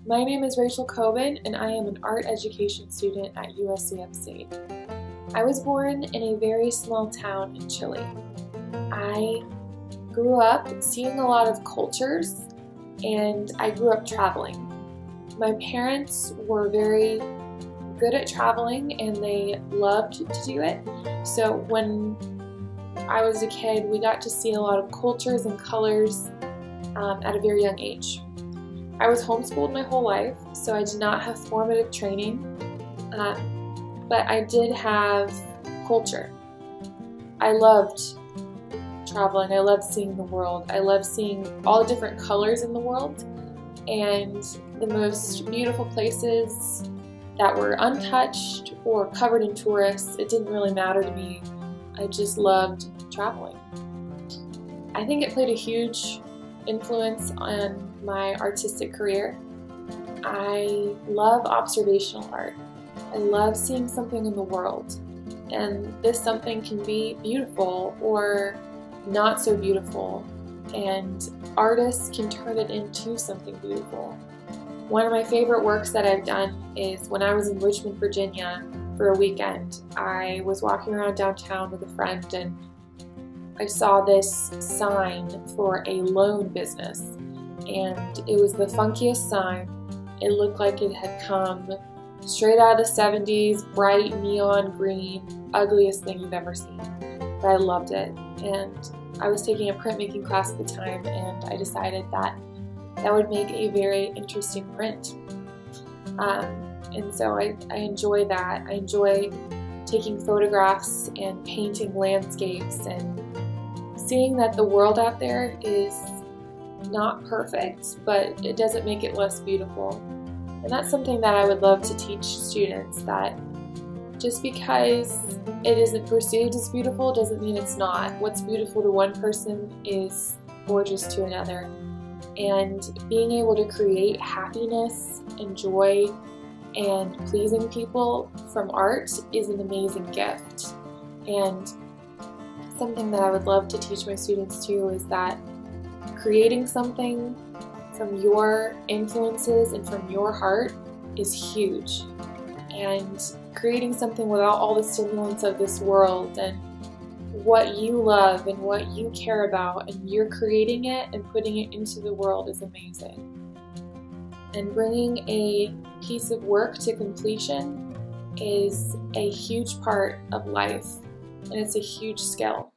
My name is Rachel Coben, and I am an art education student at USCFC. I was born in a very small town in Chile. I grew up seeing a lot of cultures, and I grew up traveling. My parents were very good at traveling, and they loved to do it. So when I was a kid, we got to see a lot of cultures and colors at a very young age. I was homeschooled my whole life, so I did not have formative training, but I did have culture. I loved traveling. I loved seeing the world. I loved seeing all the different colors in the world and the most beautiful places that were untouched or covered in tourists. It didn't really matter to me. I just loved traveling. I think it played a huge influence on my artistic career. I love observational art. I love seeing something in the world, and this something can be beautiful or not so beautiful, and artists can turn it into something beautiful. One of my favorite works that I've done is when I was in Richmond, Virginia for a weekend. I was walking around downtown with a friend, and I saw this sign for a loan business, and it was the funkiest sign. It looked like it had come straight out of the 70s, bright neon green, ugliest thing you've ever seen. But I loved it, and I was taking a printmaking class at the time, and I decided that that would make a very interesting print. And so I enjoy that. I enjoy taking photographs and painting landscapes and seeing that the world out there is not perfect, but it doesn't make it less beautiful. And that's something that I would love to teach students, that just because it isn't perceived as beautiful doesn't mean it's not. What's beautiful to one person is gorgeous to another. And being able to create happiness and joy and pleasing people from art is an amazing gift. And something that I would love to teach my students too is that creating something from your influences and from your heart is huge. And creating something without all the stimulants of this world and what you love and what you care about, and you're creating it and putting it into the world, is amazing. And bringing a piece of work to completion is a huge part of life, and it's a huge skill.